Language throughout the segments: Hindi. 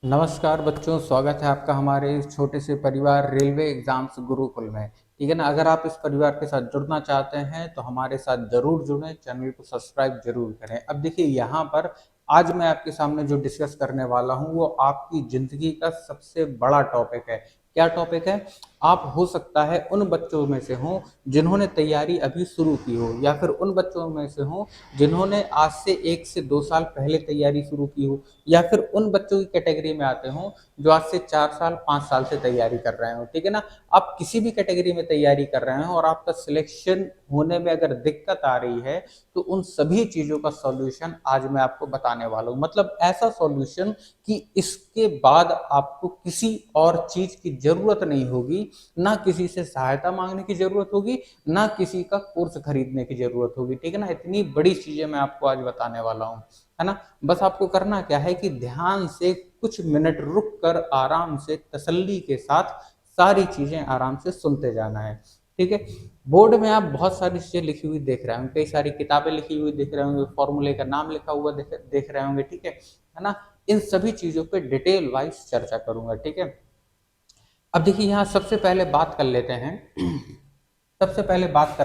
नमस्कार बच्चों, स्वागत है आपका हमारे इस छोटे से परिवार रेलवे एग्जाम्स गुरुकुल में। ठीक है ना। अगर आप इस परिवार के साथ जुड़ना चाहते हैं तो हमारे साथ जरूर जुड़ें, चैनल को सब्सक्राइब जरूर करें। अब देखिए यहाँ पर आज मैं आपके सामने जो डिस्कस करने वाला हूँ वो आपकी जिंदगी का सबसे बड़ा टॉपिक है। क्या टॉपिक है? आप हो सकता है उन बच्चों में से हों जिन्होंने तैयारी अभी शुरू की हो, या फिर उन बच्चों में से हों जिन्होंने आज से 1 से 2 साल पहले तैयारी शुरू की हो, या फिर उन बच्चों की कैटेगरी में आते हों जो आज से 4 साल 5 साल से तैयारी कर रहे हो। ठीक है ना। आप किसी भी कैटेगरी में तैयारी कर रहे हो और आपका सिलेक्शन होने में अगर दिक्कत आ रही है तो उन सभी चीजों का सॉल्यूशन आज मैं आपको बताने वाला हूं। मतलब ऐसा सॉल्यूशन कि इसके बाद आपको किसी और चीज की जरूरत नहीं होगी, ना किसी से सहायता मांगने की जरूरत होगी, ना किसी का कोर्स खरीदने की जरूरत होगी। ठीक है ना। इतनी बड़ी चीजें मैं आपको आज बताने वाला हूँ, है ना। बस आपको करना क्या है कि ध्यान से कुछ मिनट रुक कर आराम से तसल्ली के साथ सारी चीजें आराम से सुनते जाना है। ठीक है। बोर्ड में आप बहुत सारी चीजें लिखी हुई देख रहे होंगे, कई सारी किताबें लिखी हुई देख रहे होंगे, फॉर्मूले का नाम लिखा हुआ देख रहे होंगे। ठीक है ना। इन सभी चीजों पे डिटेल वाइज चर्चा करूंगा। ठीक है। अब देखिए यहाँ सबसे पहले बात कर लेते हैं सबसे पहले बात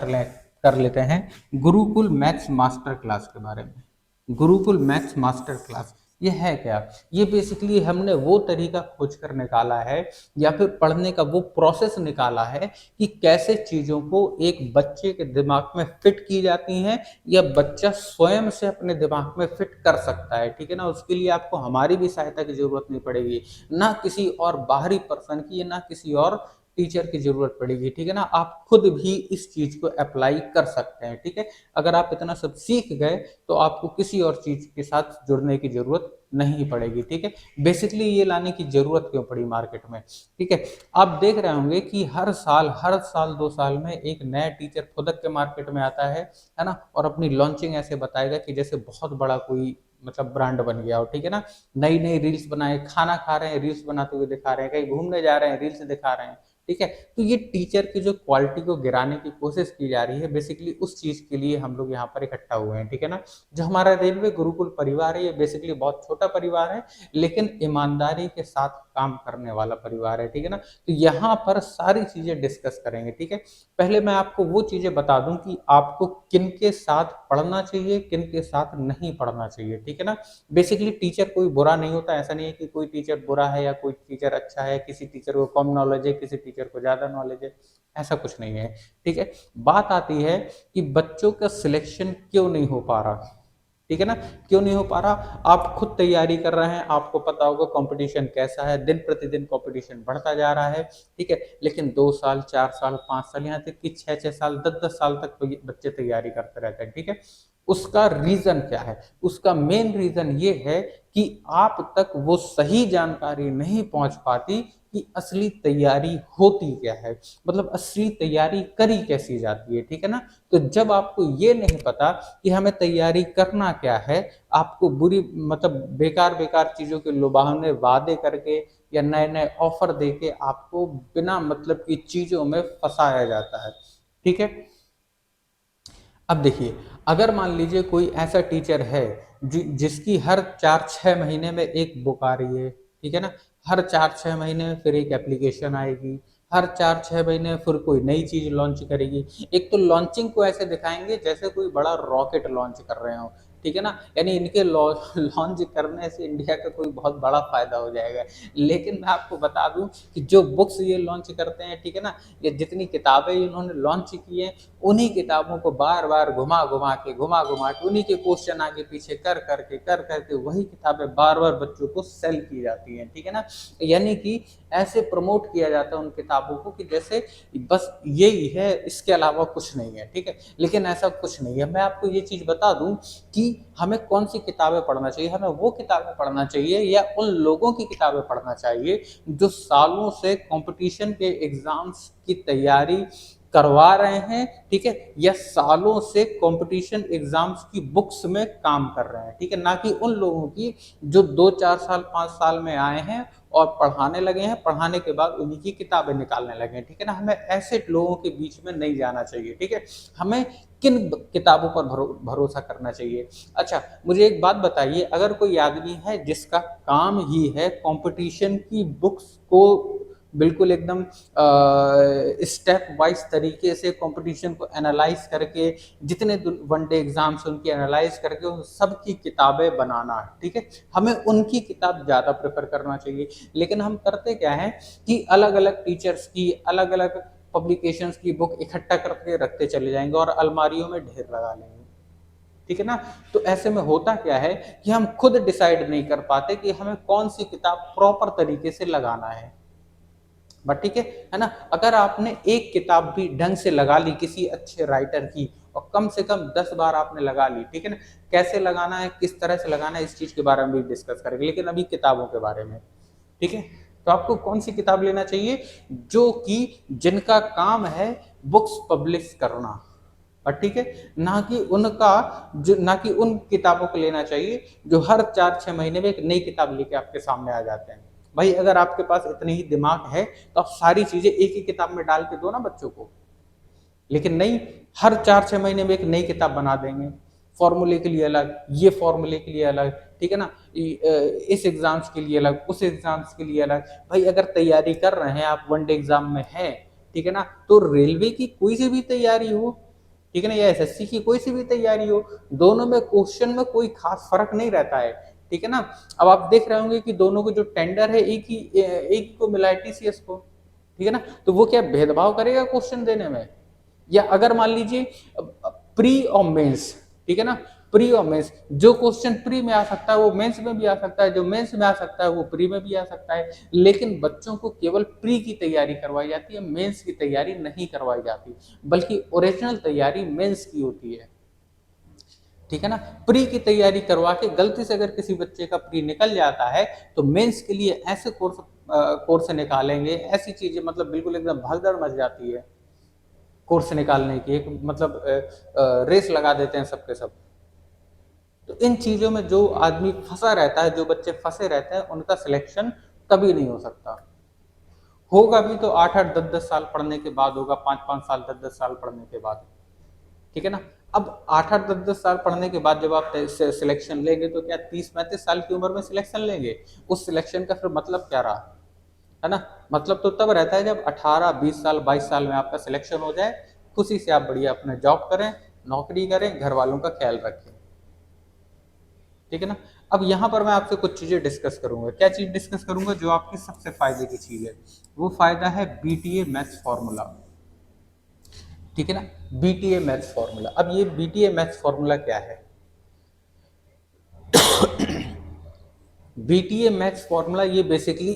कर लेते हैं गुरुकुल मैथ्स मास्टर क्लास के बारे में। गुरुकुल मैथ्स मास्टर क्लास ये है क्या? ये बेसिकली हमने वो तरीका खोज कर निकाला है, या फिर पढ़ने का वो प्रोसेस निकाला है कि कैसे चीजों को एक बच्चे के दिमाग में फिट की जाती हैं, या बच्चा स्वयं से अपने दिमाग में फिट कर सकता है। ठीक है ना। उसके लिए आपको हमारी भी सहायता की जरूरत नहीं पड़ेगी, ना किसी और बाहरी पर्सन की, ना किसी और टीचर की जरूरत पड़ेगी। ठीक है ना। आप खुद भी इस चीज को अप्लाई कर सकते हैं। ठीक है। अगर आप इतना सब सीख गए तो आपको किसी और चीज के साथ जुड़ने की जरूरत नहीं पड़ेगी। ठीक है। बेसिकली ये लाने की जरूरत क्यों पड़ी मार्केट में? ठीक है। आप देख रहे होंगे कि हर साल 2 साल में एक नया टीचर खुदक के मार्केट में आता है ना, और अपनी लॉन्चिंग ऐसे बताएगा कि जैसे बहुत बड़ा कोई मतलब ब्रांड बन गया हो। ठीक है ना। नई नई रील्स बनाए, खाना खा रहे हैं रील्स बनाते हुए दिखा रहे हैं, कहीं घूमने जा रहे हैं रील्स दिखा रहे हैं। ठीक है। तो ये टीचर की जो क्वालिटी को गिराने की कोशिश की जा रही है, बेसिकली उस चीज के लिए हम लोग यहाँ पर इकट्ठा हुए हैं। ठीक है ना। जो हमारा रेलवे गुरुकुल परिवार है ये बेसिकली बहुत छोटा परिवार है, लेकिन ईमानदारी के साथ काम करने वाला परिवार है। ठीक है ना। तो यहाँ पर सारी चीजें डिस्कस करेंगे। ठीक है। पहले मैं आपको वो चीजें बता दूं कि आपको किन के साथ पढ़ना चाहिए, किन के साथ नहीं पढ़ना चाहिए। ठीक है ना। बेसिकली टीचर कोई बुरा नहीं होता, ऐसा नहीं है कि कोई टीचर बुरा है या कोई टीचर अच्छा है, किसी टीचर को कम नॉलेज है, किसी टीचर को ज्यादा नॉलेज है, ऐसा कुछ नहीं है। ठीक है। बात आती है कि बच्चों का सिलेक्शन क्यों नहीं हो पा रहा। ठीक है ना। क्यों नहीं हो पा रहा? आप खुद तैयारी कर रहे हैं, आपको पता होगा कंपटीशन कैसा है, दिन प्रतिदिन कंपटीशन बढ़ता जा रहा है। ठीक है। लेकिन 2 साल 4 साल 5 साल, यहाँ तक कि 6 6 साल 10 10 साल तक तो ये बच्चे तैयारी करते रहते हैं। ठीक है। उसका रीजन क्या है? उसका मेन रीजन ये है कि आप तक वो सही जानकारी नहीं पहुंच पाती कि असली तैयारी होती क्या है, मतलब असली तैयारी करी कैसी जाती है। ठीक है ना। तो जब आपको ये नहीं पता कि हमें तैयारी करना क्या है, आपको बुरी मतलब बेकार बेकार चीजों के लुभावने वादे करके या नए नए ऑफर देके आपको बिना मतलब की चीजों में फंसाया जाता है। ठीक है। अब देखिए, अगर मान लीजिए कोई ऐसा टीचर है जिसकी हर 4 6 महीने में एक बुक आ रही है। ठीक है ना। हर 4 6 महीने में फिर एक एप्लीकेशन आएगी, हर 4 6 महीने फिर कोई नई चीज लॉन्च करेगी। एक तो लॉन्चिंग को ऐसे दिखाएंगे जैसे कोई बड़ा रॉकेट लॉन्च कर रहे हो। ठीक है ना। यानी इनके लॉन्च करने से इंडिया का कोई बहुत बड़ा फायदा हो जाएगा। लेकिन मैं आपको बता दूं कि जो बुक्स ये लॉन्च करते हैं, ठीक है ना, ये जितनी किताबें इन्होंने लॉन्च की हैं, उन्हीं किताबों को बार बार घुमा घुमा के उन्हीं के क्वेश्चन आगे पीछे कर करके वही किताबें बार बार बच्चों को सेल की जाती हैं। ठीक है ना। यानी कि ऐसे प्रमोट किया जाता है उन किताबों को कि जैसे बस यही है, इसके अलावा कुछ नहीं है। ठीक है। लेकिन ऐसा कुछ नहीं है। मैं आपको ये चीज बता दूं कि हमें कौन सी किताबें पढ़ना चाहिए। हमें वो किताबें पढ़ना चाहिए या उन लोगों की किताबें पढ़ना चाहिए जो सालों से कंपटीशन के एग्जाम्स की तैयारी करवा रहे हैं। ठीक है। या सालों से कंपटीशन एग्जाम्स की बुक्स में काम कर रहे हैं। ठीक है। ना कि उन लोगों की जो 2 4 साल 5 साल में आए हैं और पढ़ाने लगे हैं, पढ़ाने के बाद उन्हीं की किताबें निकालने लगे हैं। ठीक है ना। हमें ऐसे लोगों के बीच में नहीं जाना चाहिए। ठीक है। हमें किन किताबों पर भरोसा करना चाहिए। अच्छा, मुझे एक बात बताइए, अगर कोई आदमी है जिसका काम ही है कंपटीशन की बुक्स को बिल्कुल एकदम स्टेप वाइज तरीके से कंपटीशन को एनालाइज करके, जितने वनडे एग्जाम्स उनकी एनालाइज करके उन सब की किताबें बनाना है, ठीक है, हमें उनकी किताब ज़्यादा प्रेफर करना चाहिए। लेकिन हम करते क्या है कि अलग अलग टीचर्स की, अलग अलग पब्लिकेशंस की बुक इकट्ठा करके रखते चले जाएंगे और अलमारियों में ढेर लगा लेंगे, ठीक है ना। तो ऐसे में होता क्या है कि हम खुद डिसाइड नहीं कर पाते कि हमें कौन सी किताब प्रॉपर तरीके से लगाना है। बट ठीक है ना, अगर आपने एक किताब भी ढंग से लगा ली किसी अच्छे राइटर की, और कम से कम 10 बार आपने लगा ली, ठीक है ना, कैसे लगाना है, किस तरह से लगाना है, इस चीज के बारे में भी डिस्कस करेंगे, लेकिन अभी किताबों के बारे में, ठीक है। तो आपको कौन सी किताब लेना चाहिए, जो कि जिनका काम है बुक्स पब्लिश करना, और ठीक है, ना कि उनका जो, ना कि उन किताबों को लेना चाहिए जो हर 4-6 महीने में एक नई किताब लेके आपके सामने आ जाते हैं। भाई अगर आपके पास इतनी ही दिमाग है तो आप सारी चीजें एक ही किताब में डाल के दो ना बच्चों को, लेकिन नहीं, हर 4-6 महीने में एक नई किताब बना देंगे, फॉर्मूले के लिए अलग, ये फॉर्मूले के लिए अलग, ठीक है ना, इस एग्जाम्स के लिए अलग, उस एग्जाम्स के लिए अलग। भाई अगर तैयारी कर रहे हैं आप, वनडे एग्जाम में है, ठीक है ना, तो रेलवे की कोई सी भी तैयारी हो, ठीक है ना, या एसएससी की कोई सी भी तैयारी हो, दोनों में क्वेश्चन में कोई खास फर्क नहीं रहता है, ठीक है ना। अब आप देख रहे होंगे कि दोनों को जो टेंडर है एक को मिला है, टीसीएस को, ठीक है ना, तो वो क्या भेदभाव करेगा क्वेश्चन देने में। या अगर मान लीजिए प्री और मेंस, ठीक है ना, प्री और मेंस, जो क्वेश्चन प्री में आ सकता है वो मेंस में भी आ सकता है, जो मेंस में आ सकता है वो प्री में भी आ सकता है, लेकिन बच्चों को केवल प्री की तैयारी करवाई जाती है, मेंस की तैयारी नहीं करवाई जाती, बल्कि ओरिजिनल तैयारी मेंस की होती है, ठीक है ना। प्री की तैयारी करवा के गलती से अगर किसी बच्चे का प्री निकल जाता है तो मेंस के लिए ऐसे कोर्स निकालेंगे, ऐसी चीजें, मतलब बिल्कुल एकदम भगदड़ मच जाती है कोर्स निकालने की, एक मतलब रेस लगा देते हैं सबके सब। तो इन चीजों में जो आदमी फंसा रहता है, जो बच्चे फंसे रहते हैं, उनका सिलेक्शन कभी नहीं हो सकता। होगा भी तो 8-8 10-10 साल पढ़ने के बाद होगा, 5-5 साल 10-10 साल पढ़ने के बाद, ठीक है ना। अब 8-8 10-10 साल पढ़ने के बाद जब आप सिलेक्शन लेंगे तो क्या 30-35 साल की उम्र में सिलेक्शन लेंगे, उस सिलेक्शन का फिर मतलब क्या रहा, है ना। मतलब तो तब रहता है जब 18-20 साल 22 साल में आपका सिलेक्शन हो जाए, खुशी से आप बढ़िया अपने जॉब करें, नौकरी करें, घर वालों का ख्याल रखें, ठीक है ना। अब यहाँ पर मैं आपसे कुछ चीजें डिस्कस करूंगा। क्या चीज डिस्कस करूंगा, जो आपके सबसे फायदे की चीज है, वो फायदा है बीटीए मैथ्स फॉर्मूला, ठीक है ना। बीटीए मैथ्स फॉर्मूला, अब ये बीटीए मैथ्स फॉर्मूला क्या है। बीटीए मैथ्स फॉर्मूला ये बेसिकली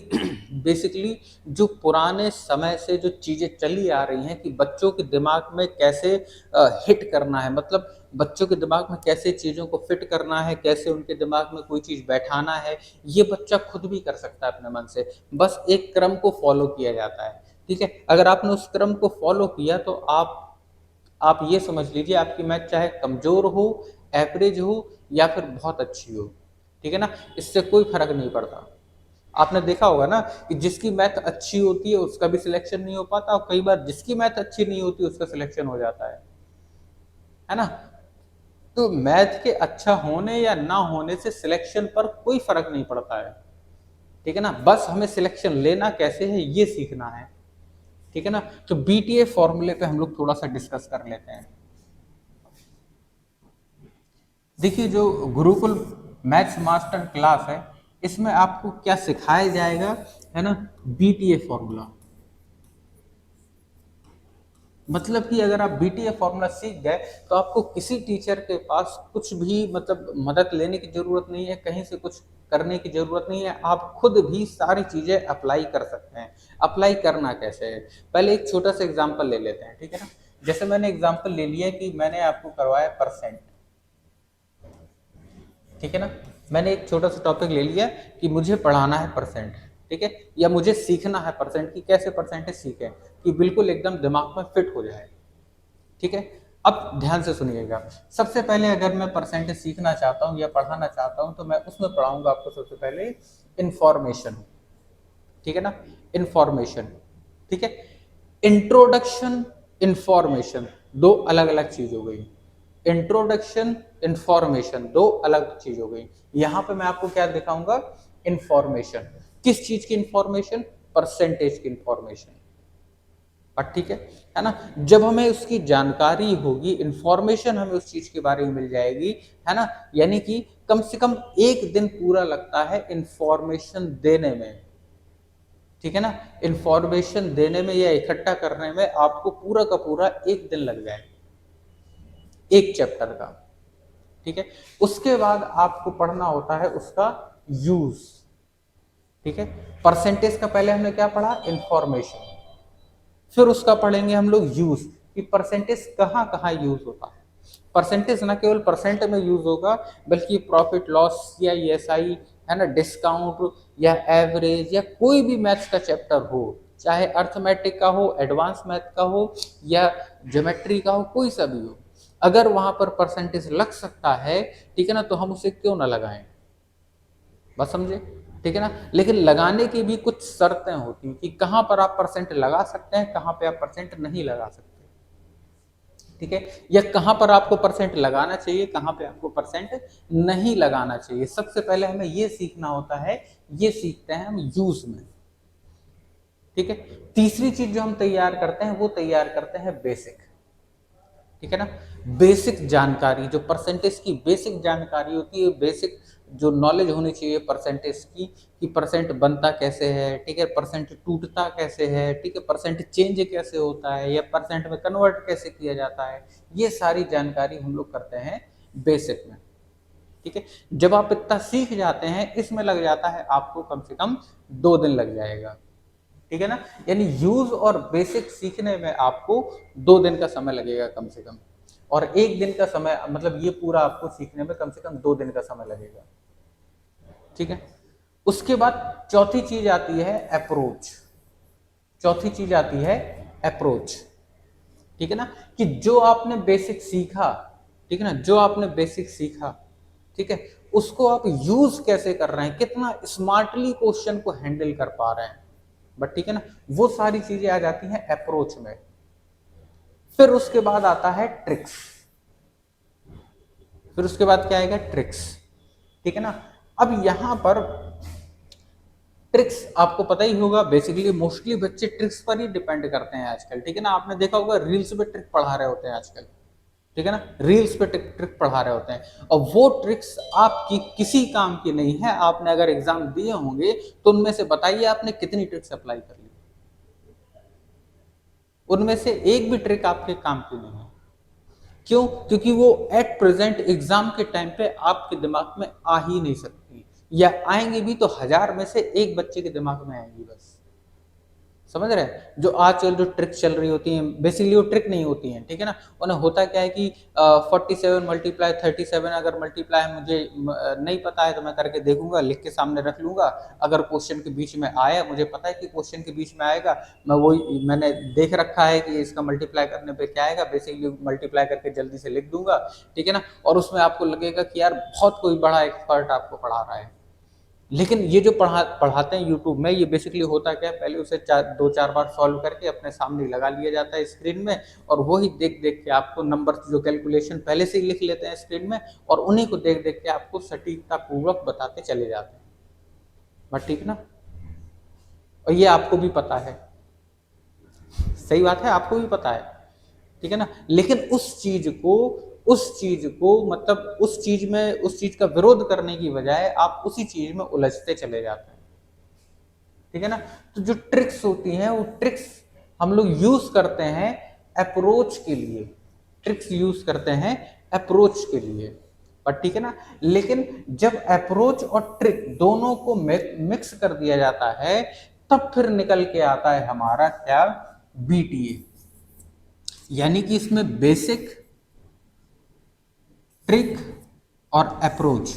बेसिकली जो पुराने समय से जो चीजें चली आ रही हैं कि बच्चों के दिमाग में कैसे हिट करना है, मतलब बच्चों के दिमाग में कैसे चीजों को फिट करना है, कैसे उनके दिमाग में कोई चीज बैठाना है, ये बच्चा खुद भी कर सकता है अपने मन से, बस एक क्रम को फॉलो किया जाता है, ठीक है। अगर आपने उस क्रम को फॉलो किया तो आप ये समझ लीजिए आपकी मैथ चाहे कमजोर हो, एवरेज हो, या फिर बहुत अच्छी हो, ठीक है ना, इससे कोई फर्क नहीं पड़ता। आपने देखा होगा ना कि जिसकी मैथ अच्छी होती है उसका भी सिलेक्शन नहीं हो पाता, और कई बार जिसकी मैथ अच्छी नहीं होती उसका सिलेक्शन हो जाता है ना। तो मैथ के अच्छा होने या ना होने से सिलेक्शन पर कोई फर्क नहीं पड़ता है, ठीक है ना, बस हमें सिलेक्शन लेना कैसे है ये सीखना है, ठीक है ना। तो बीटीए फॉर्मूले पे हम लोग थोड़ा सा डिस्कस कर लेते हैं। देखिए, जो गुरुकुल मैथ्स मास्टर क्लास है, इसमें आपको क्या सिखाया जाएगा, है ना, बीटीए फॉर्मूला। मतलब कि अगर आप बीटीए फॉर्मूला सीख गए तो आपको किसी टीचर के पास कुछ भी मतलब मदद लेने की जरूरत नहीं है, कहीं से कुछ करने की जरूरत नहीं है, आप खुद भी सारी चीजें अप्लाई कर सकते हैं। अप्लाई करना कैसे है, पहले एक छोटा सा एग्जांपल ले लेते हैं, ठीक है ना। जैसे मैंने एग्जांपल ले लिया कि मैंने आपको करवाया परसेंट, ठीक है ना, मैंने एक छोटा सा टॉपिक ले लिया कि मुझे पढ़ाना है परसेंट, ठीक है, या मुझे सीखना है परसेंट की कैसे परसेंटेज सीखें कि बिल्कुल एकदम दिमाग में फिट हो जाए, ठीक है। अब ध्यान से सुनिएगा, सबसे पहले अगर मैं परसेंटेज सीखना चाहता हूँ या पढ़ाना चाहता हूँ तो मैं उसमें पढ़ाऊंगा आपको सबसे पहले इंफॉर्मेशन, ठीक है ना, इंफॉर्मेशन, ठीक है, इंट्रोडक्शन इंफॉर्मेशन, दो अलग अलग चीज हो गई। इंट्रोडक्शन, इंफॉर्मेशन, दो अलग चीज हो गई। यहां पे मैं आपको क्या दिखाऊंगा, इंफॉर्मेशन। किस चीज की इंफॉर्मेशन, परसेंटेज की इंफॉर्मेशन। और ठीक है ना। जब हमें उसकी जानकारी होगी, इंफॉर्मेशन हमें उस चीज के बारे में मिल जाएगी, है ना, यानी कि कम से कम एक दिन पूरा लगता है इंफॉर्मेशन देने में, ठीक है ना। इंफॉर्मेशन देने में या इकट्ठा करने में आपको पूरा का पूरा एक दिन लग जाए, एक चैप्टर का, ठीक है। उसके बाद आपको पढ़ना होता है उसका यूज, ठीक है। परसेंटेज का पहले हमने क्या पढ़ा, इंफॉर्मेशन, फिर उसका पढ़ेंगे हम लोग यूज, कि परसेंटेज कहाँ कहाँ यूज होता है। परसेंटेज ना केवल परसेंट में यूज होगा, बल्कि प्रॉफिट लॉस या ईएसआई, है ना, डिस्काउंट या एवरेज, या कोई भी मैथ्स का चैप्टर हो, चाहे अर्थमेटिक का हो, एडवांस मैथ का हो, या ज्योमेट्री का हो, कोई सा भी हो, अगर वहां पर परसेंटेज लग सकता है, ठीक है ना, तो हम उसे क्यों ना लगाएं। बस समझे, ठीक है ना। लेकिन लगाने की भी कुछ शर्तें होती हैं कि कहां पर आप परसेंट लगा सकते हैं, कहां पे आप परसेंट नहीं लगा सकते, ठीक है, या कहां पर आपको परसेंट लगाना चाहिए, कहां पे आपको परसेंट नहीं लगाना चाहिए। सबसे पहले हमें ये सीखना होता है, ये सीखते हैं हम यूज में, ठीक है। तीसरी चीज जो हम तैयार करते हैं वो तैयार करते हैं बेसिक, ठीक है ना। बेसिक जानकारी, जो परसेंटेज की बेसिक जानकारी होती है, बेसिक जो नॉलेज होनी चाहिए परसेंटेज की, कि परसेंट बनता कैसे है, ठीक है, परसेंट टूटता कैसे है, ठीक है, परसेंट चेंज कैसे होता है, या परसेंट में कन्वर्ट कैसे किया जाता है, ये सारी जानकारी हम लोग करते हैं बेसिक में, ठीक है। जब आप इतना सीख जाते हैं, इसमें लग जाता है आपको कम से कम 2 दिन लग जाएगा, ठीक है ना। यानी यूज और बेसिक सीखने में आपको 2 दिन का समय लगेगा कम से कम, और एक दिन का समय, मतलब ये पूरा आपको सीखने में कम से कम 2 दिन का समय लगेगा, ठीक है। उसके बाद चौथी चीज आती है अप्रोच, चौथी चीज आती है अप्रोच, ठीक है ना, कि जो आपने बेसिक सीखा, ठीक है ना, जो आपने बेसिक सीखा, ठीक है, उसको आप यूज कैसे कर रहे हैं, कितना स्मार्टली क्वेश्चन को हैंडल कर पा रहे हैं, बट ठीक है ना, वो सारी चीजें आ जाती हैं अप्रोच में। फिर उसके बाद आता है ट्रिक्स, फिर उसके बाद क्या आएगा, ट्रिक्स, ठीक है ना। अब यहां पर ट्रिक्स आपको पता ही होगा, बेसिकली मोस्टली बच्चे ट्रिक्स पर ही डिपेंड करते हैं आजकल, ठीक है ना। आपने देखा होगा रील्स पे ट्रिक पढ़ा रहे होते हैं आजकल, ठीक है ना, रील्स पे ट्रिक पढ़ा रहे होते हैं, और वो ट्रिक्स आपकी किसी काम की नहीं है। आपने अगर एग्जाम दिए होंगे तो उनमें से बताइए आपने कितनी ट्रिक्स अप्लाई कर ली, उनमें से एक भी ट्रिक आपके काम की नहीं है। क्यों, क्योंकि वो एट प्रेजेंट एग्जाम के टाइम पे आपके दिमाग में आ ही नहीं सकती, या आएंगे भी तो 1000 में से एक बच्चे के दिमाग में आएंगी बस। समझ रहे हैं, जो आजकल जो ट्रिक चल रही होती हैं, बेसिकली वो ट्रिक नहीं होती हैं, ठीक है ना। उन्हें होता क्या है कि 47 × 37 अगर मल्टीप्लाई मुझे नहीं पता है तो मैं करके देखूंगा, लिख के सामने रख लूंगा, अगर क्वेश्चन के बीच में आया, मुझे पता है कि क्वेश्चन के बीच में आएगा, मैं वही, मैंने देख रखा है कि इसका मल्टीप्लाई करने पे क्या आएगा, बेसिकली मल्टीप्लाई करके जल्दी से लिख दूंगा, ठीक है ना। और उसमें आपको लगेगा कि यार बहुत कोई बड़ा एक्सपर्ट आपको पढ़ा रहा है। लेकिन ये जो पढ़ाते हैं यूट्यूब में, ये बेसिकली होता क्या है, पहले उसे 2-4 बार सॉल्व करके अपने सामने लगा लिया जाता है स्क्रीन में, और वही देख देख के आपको नंबर जो कैलकुलेशन पहले से ही लिख लेते हैं स्क्रीन में, और उन्हीं को देख देख के आपको सटीकता पूर्वक बताते चले जाते हैं, बट ठीक ना। और ये आपको भी पता है, सही बात है, आपको भी पता है, ठीक है ना। लेकिन उस चीज को मतलब उस चीज का विरोध करने की बजाय आप उसी चीज में उलझते चले जाते हैं, ठीक है ना। तो जो ट्रिक्स होती हैं, वो ट्रिक्स हम लोग यूज करते हैं अप्रोच के लिए, ट्रिक्स यूज करते हैं अप्रोच के लिए, पर ठीक है ना। लेकिन जब अप्रोच और ट्रिक दोनों को मिक्स कर दिया जाता है, तब फिर निकल के आता है हमारा क्या, बीटीए, यानी कि इसमें बेसिक, ट्रिक और अप्रोच,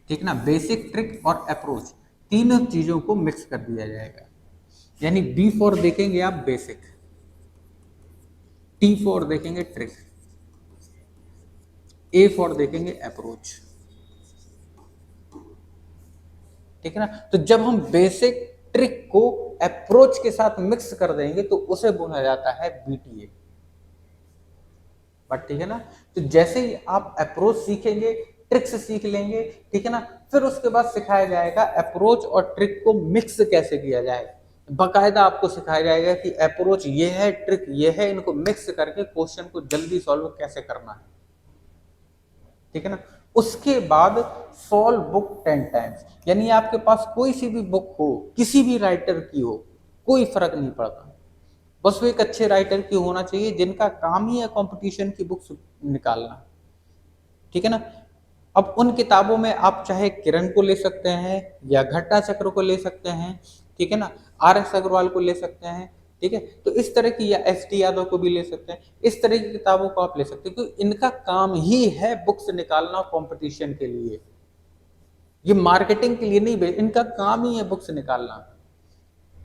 ठीक ना, बेसिक, ट्रिक और अप्रोच, तीनों चीजों को मिक्स कर दिया जाएगा। यानी बी फॉर देखेंगे आप बेसिक, टी फॉर देखेंगे ट्रिक, ए फॉर देखेंगे अप्रोच, ठीक है ना। तो जब हम बेसिक ट्रिक को अप्रोच के साथ मिक्स कर देंगे तो उसे बोला जाता है बीटीए, बट ठीक है ना। तो जैसे ही आप अप्रोच सीखेंगे, ट्रिक्स सीख लेंगे, ठीक है ना, फिर उसके बाद सिखाया जाएगा अप्रोच और ट्रिक को मिक्स कैसे किया जाए। बकायदा आपको सिखाया जाएगा कि अप्रोच ये है, ट्रिक ये है, इनको मिक्स करके क्वेश्चन को जल्दी सॉल्व कैसे करना है, ठीक है ना। उसके बाद सॉल्व बुक 10 टाइम्स, यानी आपके पास कोई सी भी बुक हो, किसी भी राइटर की हो, कोई फर्क नहीं पड़ता, बस वो एक अच्छे राइटर की होना चाहिए जिनका काम ही है कंपटीशन की बुक्स निकालना, ठीक है ना। अब उन किताबों में आप चाहे किरण को ले सकते हैं या घटना चक्र को ले सकते हैं, ठीक है ना, आर एस अग्रवाल को ले सकते हैं, ठीक है। तो इस तरह की, या एस टी यादव को भी ले सकते हैं, इस तरह की किताबों को आप ले सकते हैं क्योंकि इनका काम ही है बुक्स निकालना कंपटीशन के लिए, ये मार्केटिंग के लिए नहीं, इनका काम ही है बुक्स निकालना,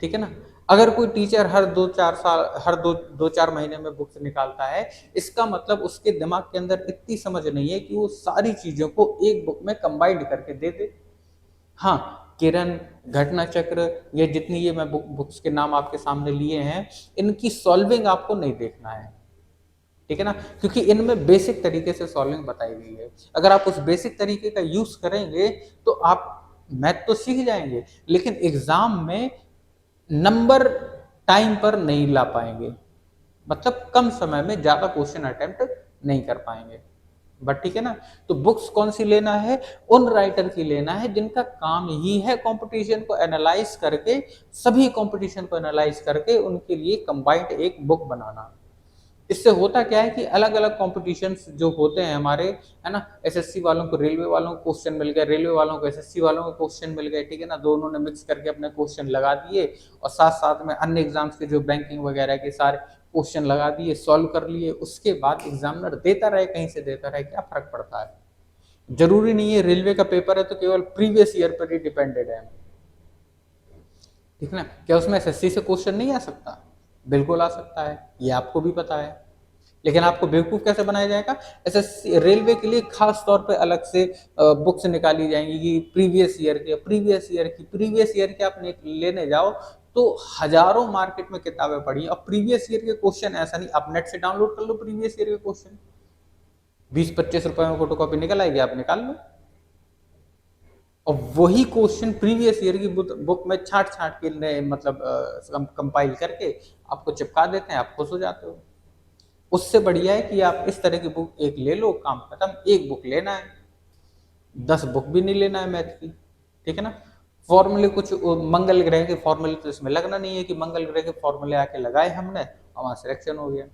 ठीक है ना। अगर कोई टीचर हर 2-4 साल, हर दो चार महीने में बुक्स निकालता है, इसका मतलब उसके दिमाग के अंदर इतनी समझ नहीं है कि वो सारी चीजों को एक बुक में कंबाइंड करके दे दे। हाँ, किरण, घटना चक्र, ये जितनी ये मैं बुक्स के नाम आपके सामने लिए हैं, इनकी सॉल्विंग आपको नहीं देखना है, ठीक है ना, क्योंकि इनमें बेसिक तरीके से सॉल्विंग बताई गई है। अगर आप उस बेसिक तरीके का यूज करेंगे तो आप मैथ तो सीख जाएंगे, लेकिन एग्जाम में नंबर टाइम पर नहीं ला पाएंगे, मतलब कम समय में ज्यादा क्वेश्चन अटेम्प्ट नहीं कर पाएंगे। बट ठीक है ना। तो बुक्स कौन सी लेना है, उन राइटर की लेना है जिनका काम ही है कंपटीशन को एनालाइज करके, सभी कंपटीशन को एनालाइज करके उनके लिए कंबाइंड एक बुक बनाना। इससे होता क्या है कि अलग अलग कॉम्पिटिशन्स जो होते हैं हमारे, है ना, एसएससी वालों को रेलवे वालों को क्वेश्चन मिल गए, रेलवे वालों को एसएससी वालों को क्वेश्चन मिल गए, ठीक है ना, दोनों ने मिक्स करके अपने क्वेश्चन लगा दिए और साथ साथ में अन्य एग्जाम्स के जो बैंकिंग वगैरह के सारे क्वेश्चन लगा दिए, सॉल्व कर लिए, उसके बाद एग्जामिनर देता रहे, कहीं से देता रहे, क्या फर्क पड़ता है। जरूरी नहीं है रेलवे का पेपर है तो केवल प्रीवियस ईयर पर ही डिपेंडेड है, ठीक है ना। क्या उसमें एसएससी से क्वेश्चन नहीं आ सकता? बिल्कुल आ सकता है, ये आपको भी पता है, लेकिन आपको बेवकूफ कैसे बनाया जाएगा। एसएससी रेलवे के लिए खास तौर पे अलग से बुक्स निकाली जाएंगी कि प्रीवियस ईयर के आप लेने जाओ तो हजारों मार्केट में किताबें पड़ी, अब प्रीवियस ईयर के क्वेश्चन ऐसा नहीं, आप नेट से डाउनलोड कर लो प्रीवियस ईयर के क्वेश्चन, 20-25 रुपए में फोटो कॉपी निकल आएगी, आप निकाल लो। और वही क्वेश्चन प्रीवियस ईयर की बुक में छाट छाट के मतलब कंपाइल करके आपको चिपका देते हैं, आप खुश हो जाते हो। उससे बढ़िया है कि आप इस तरह की बुक एक ले लो, काम खत्म। एक बुक लेना है, 10 बुक भी नहीं लेना है मैथ की, ठीक है ना। फॉर्मूले कुछ मंगल ग्रह के फॉर्मूले तो इसमें लगना नहीं है कि मंगल ग्रह के फॉर्मूले आके लगाए हमने और वहां सिलेक्शन हो गया।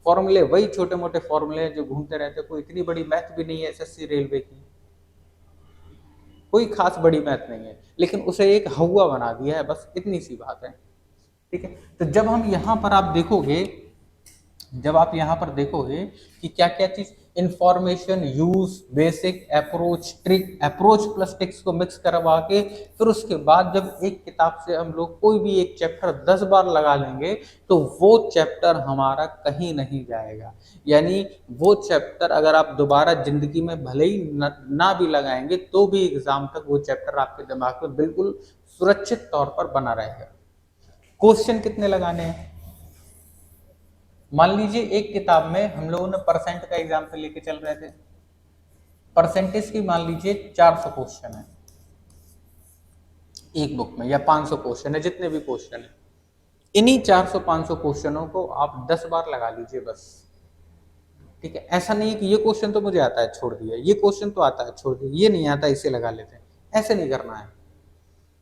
फॉर्मूले वही छोटे मोटे फॉर्मूले जो घूमते रहते, कोई इतनी बड़ी मैथ भी नहीं है एसएससी रेलवे की, कोई खास बड़ी मैथ नहीं है, लेकिन उसे एक हवा बना दिया है, बस इतनी सी बात है, ठीक है। तो जब हम यहाँ पर आप देखोगे, जब आप यहाँ पर देखोगे कि क्या क्या चीज, information, use, basic, approach, trick, approach plus tricks को मिक्स करवा के फिर उसके बाद जब एक किताब से हम लोग कोई भी एक चैप्टर 10 बार लगा लेंगे तो वो चैप्टर हमारा कहीं नहीं जाएगा। यानी वो चैप्टर अगर आप दोबारा जिंदगी में भले ही ना भी लगाएंगे तो भी एग्जाम तक वो चैप्टर आपके दिमाग में बिल्कुल सुरक्षित तौर पर बना रहेगा। क्वेश्चन कितने लगाने हैं? मान लीजिए एक किताब में हम लोगों ने परसेंट का एग्जाम्पल लेके चल रहे थे, परसेंटेज की मान लीजिए 400 क्वेश्चन है एक बुक में, या 500 क्वेश्चन है, जितने भी क्वेश्चन है, इन्हीं 400-500 क्वेश्चनों को आप 10 बार लगा लीजिए बस, ठीक है। ऐसा नहीं है कि ये क्वेश्चन तो मुझे आता है छोड़ दिया, ये क्वेश्चन तो आता है छोड़ दिया, ये नहीं आता इसे लगा लेते हैं, ऐसे नहीं करना है।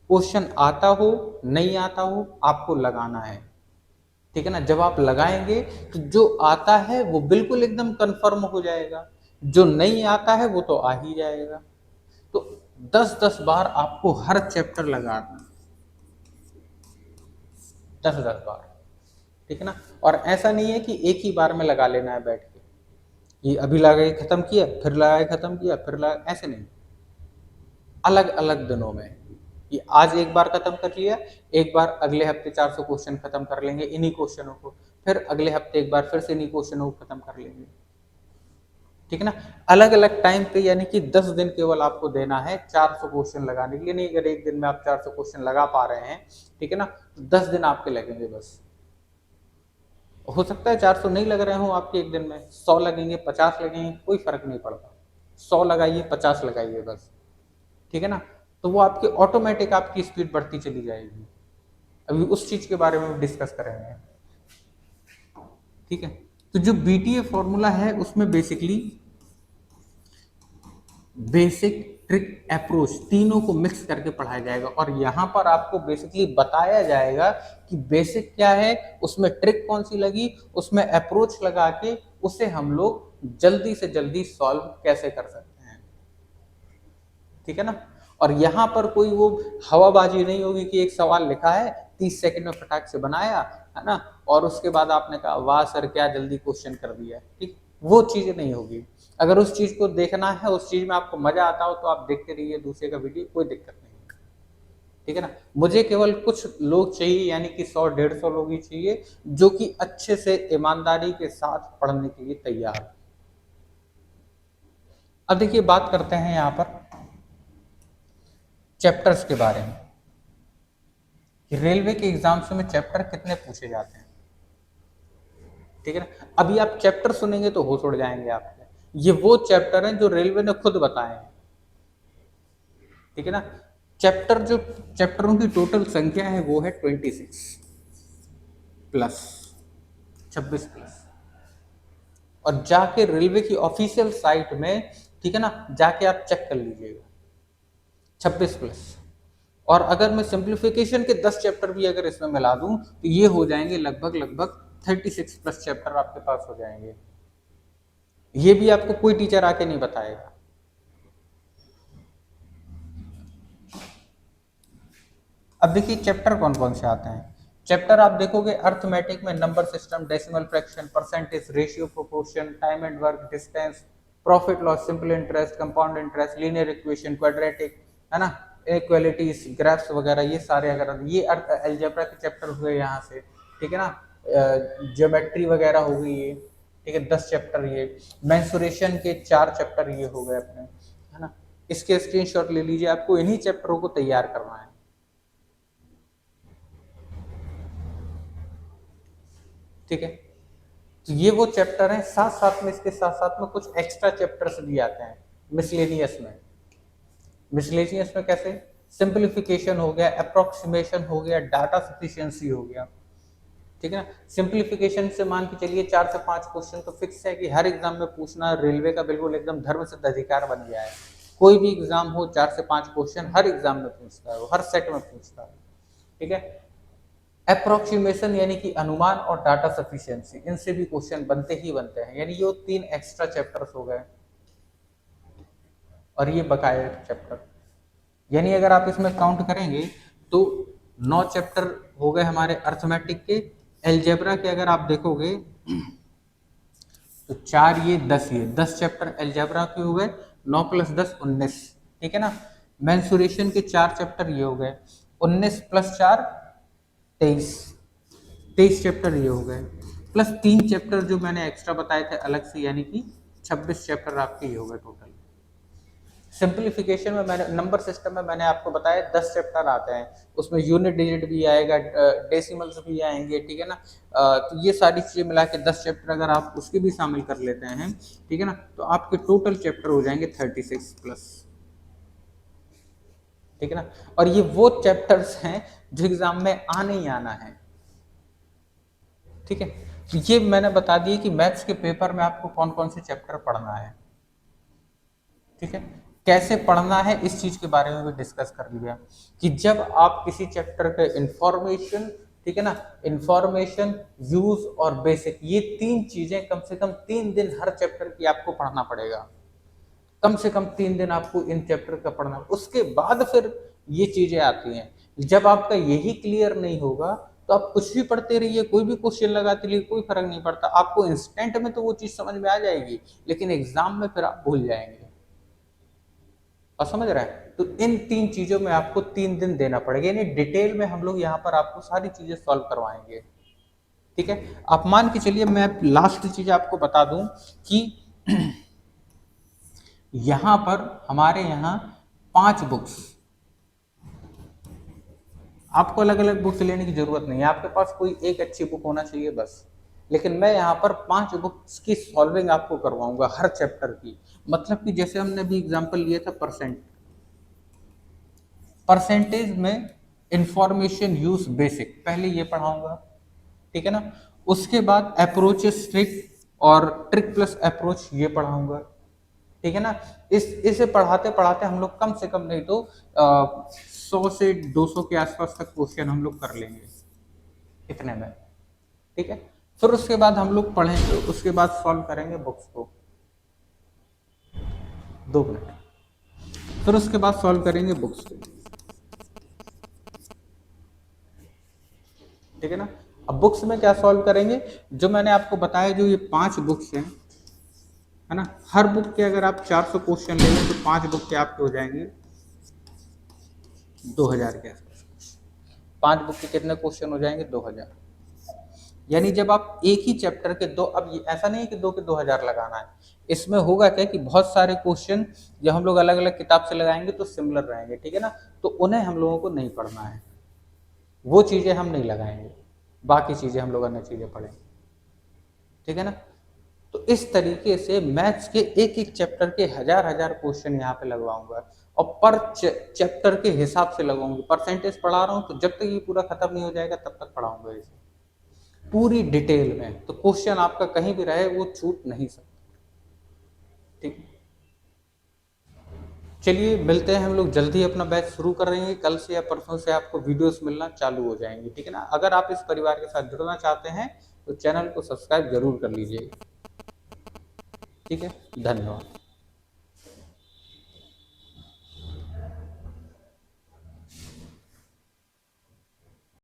क्वेश्चन आता हो नहीं आता हो आपको लगाना है, ठीक है ना। जब आप लगाएंगे तो जो आता है वो बिल्कुल एकदम कंफर्म हो जाएगा, जो नहीं आता है वो तो आ ही जाएगा। तो 10-10 बार आपको हर चैप्टर लगाना, 10-10 बार, ठीक है ना। और ऐसा नहीं है कि एक ही बार में लगा लेना है बैठ के, ये अभी लगा के खत्म किया फिर लगा के खत्म किया फिर लगा, ऐसे नहीं, अलग अलग दिनों में। ये आज एक बार खत्म कर लिया, एक बार अगले हफ्ते 400 क्वेश्चन खत्म कर लेंगे इन्हीं क्वेश्चनों को, फिर अगले हफ्ते एक बार फिर से इन्हीं क्वेश्चनों को खत्म कर लेंगे, ठीक है ना। अलग अलग टाइम पे, यानी कि 10 दिन केवल आपको देना है 400 क्वेश्चन लगाने के लिए, नहीं अगर एक दिन में आप 400 क्वेश्चन लगा पा रहे हैं, ठीक है ना, तो 10 दिन आपके लगेंगे बस, हो सकता है 400 नहीं लग रहे हो आपके एक दिन में, 100 लगेंगे, 50 लगेंगे, कोई फर्क नहीं पड़ता। 100 लगाइए, 50 लगाइए बस, ठीक है ना। तो वो आपकी ऑटोमेटिक आपकी स्पीड बढ़ती चली जाएगी। अभी उस चीज के बारे में डिस्कस करेंगे, ठीक है। तो जो बीटीए फॉर्मूला है उसमें बेसिकली बेसिक, ट्रिक, अप्रोच तीनों को मिक्स करके पढ़ाया जाएगा, और यहाँ पर आपको बेसिकली बताया जाएगा कि बेसिक क्या है, उसमें ट्रिक कौन सी लगी, उसमें अप्रोच लगा के उसे हम लोग जल्दी से जल्दी सॉल्व कैसे कर सकते हैं, ठीक है ना। और यहाँ पर कोई वो हवाबाजी नहीं होगी कि एक सवाल लिखा है 30 सेकंड में फटाक से बनाया, है ना, और उसके बाद आपने कहा वाह सर क्या जल्दी क्वेश्चन कर दिया, ठीक, वो चीज नहीं होगी। अगर उस चीज को देखना है, उस चीज में आपको मजा आता हो तो आप देखते रहिए दूसरे का वीडियो, कोई दिक्कत नहीं, ठीक है ना। मुझे केवल कुछ लोग चाहिए, यानी कि 100-150 लोग ही चाहिए जो कि अच्छे से ईमानदारी के साथ पढ़ने के लिए तैयार। अब देखिए बात करते हैं यहाँ पर चैप्टर्स के बारे में, कि रेलवे के एग्जाम्स में चैप्टर कितने पूछे जाते हैं, ठीक है ना। अभी आप चैप्टर सुनेंगे तो होश उड़ जाएंगे आपके, ये वो चैप्टर हैं जो रेलवे ने खुद बताए हैं, ठीक है ना। चैप्टरों की टोटल संख्या है वो है 26 प्लस, 26 प्लस। और जाके रेलवे की ऑफिशियल साइट में, ठीक है ना, जाके आप चेक कर लीजिएगा 26 प्लस। और अगर मैं सिंप्लीफिकेशन के 10 चैप्टर भी अगर इसमें मिला दूं तो ये हो जाएंगे लगभग लगभग 36 प्लस चैप्टर आपके पास हो जाएंगे। ये भी आपको कोई टीचर आके नहीं बताएगा। अब देखिए चैप्टर कौन कौन से आते हैं। चैप्टर आप देखोगे अर्थमेटिक में number system, decimal fraction, percentage, ratio, proportion, time and work, distance, profit loss, simple interest, compound interest, linear equation, quadratic, है ना, इक्वालिटीज, ग्राफ्स वगैरह, ये सारे अगर ये अलजेब्रा के चैप्टर हुए यहाँ से, ठीक है ना। ज्योमेट्री वगैरह हो गई ये, ठीक है, 10 चैप्टर ये। मेंसुरेशन के 4 चैप्टर ये हो गए अपने, है ना। इसके स्क्रीनशॉट ले लीजिए, आपको इन्हीं चैप्टरों को तैयार करना है, ठीक है। तो ये वो चैप्टर हैं, साथ साथ में इसके साथ साथ में कुछ एक्स्ट्रा चैप्टर्स भी आते हैं मिसलेनियस में। मिसलेनियस में कैसे, सिंप्लीफिकेशन हो गया, अप्रोक्सीमेशन हो गया, डाटा सफिशिएंसी हो गया, ठीक है ना। सिंप्लीफिकेशन से मान के चलिए 4 से 5 क्वेश्चन तो फिक्स है कि हर एग्जाम में पूछना, रेलवे का बिल्कुल एकदम धर्म सिद्ध अधिकार बन गया है। कोई भी एग्जाम हो 4 से 5 क्वेश्चन हर एग्जाम में पूछता है, वो हर सेट में पूछता है, ठीक है। अप्रोक्सीमेशन यानी कि अनुमान, और डाटा सफिशिएंसी, इनसे भी क्वेश्चन बनते ही बनते हैं, यानी ये 3 एक्स्ट्रा चैप्टर्स हो गए। और ये बकाया चैप्टर, यानी अगर आप इसमें काउंट करेंगे तो 9 चैप्टर हो गए हमारे अर्थमेटिक के। एलजेब्रा के अगर आप देखोगे तो 4 ये 10, ये 10 चैप्टर एलजेब्रा के हो गए, 9 + 10 19, ठीक है ना। मेंसुरेशन के 4 चैप्टर ये हो गए, 19 + 4 23, 23 चैप्टर ये हो गए, प्लस 3 चैप्टर जो मैंने एक्स्ट्रा बताए थे अलग से, यानी कि 26 चैप्टर आपके ये हो गए टोटल। सिंप्लीफिकेशन में मैंने नंबर सिस्टम में मैंने आपको बताया 10 चैप्टर आते हैं, उसमें यूनिट डिजिट भी आएगा, डेसिमल्स भी आएंगे, ठीक है ना। तो ये सारी चीजें मिला के 10 चैप्टर अगर आप उसके भी शामिल कर लेते हैं, ठीक है ना, तो आपके टोटल चैप्टर हो जाएंगे 36 प्लस, ठीक है ना। और ये वो चैप्टर्स हैं जो एग्जाम में आने ही आना है, ठीक है। तो ये मैंने बता दिया कि मैथ्स के पेपर में आपको कौन कौन से चैप्टर पढ़ना है, ठीक है। कैसे पढ़ना है इस चीज के बारे में भी डिस्कस कर लिया, कि जब आप किसी चैप्टर के इंफॉर्मेशन, ठीक है ना, इंफॉर्मेशन, यूज और बेसिक, ये 3 चीजें कम से कम 3 दिन हर चैप्टर की आपको पढ़ना पड़ेगा। कम से कम 3 दिन आपको इन चैप्टर का पढ़ना, उसके बाद फिर ये चीजें आती हैं। जब आपका यही क्लियर नहीं होगा तो आप कुछ भी पढ़ते रहिए, कोई भी क्वेश्चन लगाते रहिए, कोई फर्क नहीं पड़ता, आपको इंस्टेंट में तो वो चीज समझ में आ जाएगी, लेकिन एग्जाम में फिर आप भूल जाएंगे। और समझ रहे हैं, तो इन 3 चीजों में आपको 3 दिन देना पड़ेगा, यानी डिटेल में हम लोग यहाँ पर आपको सारी चीजें सॉल्व करवाएंगे, ठीक है। आप मान के चलिए, मैं लास्ट चीज आपको बता दूं कि यहां पर हमारे यहाँ 5 बुक्स, आपको अलग अलग बुक्स लेने की जरूरत नहीं है, आपके पास कोई एक अच्छी बुक होना चाहिए बस, लेकिन मैं यहाँ पर 5 बुक्स की सॉल्विंग आपको करवाऊंगा हर चैप्टर की। मतलब कि जैसे हमने भी एग्जांपल लिया था परसेंटेज में इंफॉर्मेशन यूज बेसिक, पहले ये पढ़ाऊंगा, ठीक है ना। उसके बाद अप्रोचेस ट्रिक और ट्रिक प्लस अप्रोच ये पढ़ाऊंगा, ठीक है ना। इसे पढ़ाते पढ़ाते हम लोग कम से कम नहीं तो 100 से 200 के आसपास तक क्वेश्चन हम लोग कर लेंगे इतने में, ठीक है। फिर उसके बाद हम लोग पढ़ेंगे, उसके बाद सॉल्व करेंगे बुक्स को, 2 मिनट। फिर उसके बाद सॉल्व करेंगे बुक्स को, ठीक है ना। अब बुक्स में क्या सॉल्व करेंगे, जो मैंने आपको बताया, जो ये 5 बुक्स हैं, है ना। हर बुक के अगर आप 400 क्वेश्चन ले लें तो 5 बुक के आपके हो जाएंगे 2000 के आसपास। 5 बुक के कितने क्वेश्चन हो जाएंगे, 2000। यानी जब आप एक ही चैप्टर के दो, अब ऐसा नहीं है कि 2 के 2000 लगाना है, इसमें होगा क्या कि बहुत सारे क्वेश्चन जब हम लोग अलग अलग किताब से लगाएंगे तो सिमिलर रहेंगे, ठीक है ना। तो उन्हें हम लोगों को नहीं पढ़ना है, वो चीजें हम नहीं लगाएंगे, बाकी चीजें हम लोग अन्य चीजें पढ़ेंगे, ठीक है ना। तो इस तरीके से मैथ्स के एक एक चैप्टर के हजार हजार क्वेश्चन यहाँ पे लगवाऊंगा, और पर चैप्टर के हिसाब से लगवाऊंगी। परसेंटेज पढ़ा रहा हूँ तो जब तक ये पूरा खत्म नहीं हो जाएगा तब तक पढ़ाऊंगा इसे पूरी डिटेल में, तो क्वेश्चन आपका कहीं भी रहे वो छूट नहीं सकता, ठीक। चलिए मिलते हैं हम लोग जल्दी, अपना बैच शुरू कर रहे हैं, कल से या परसों से आपको वीडियोस मिलना चालू हो जाएंगे, ठीक है ना। अगर आप इस परिवार के साथ जुड़ना चाहते हैं तो चैनल को सब्सक्राइब जरूर कर लीजिएगा, ठीक है। धन्यवाद।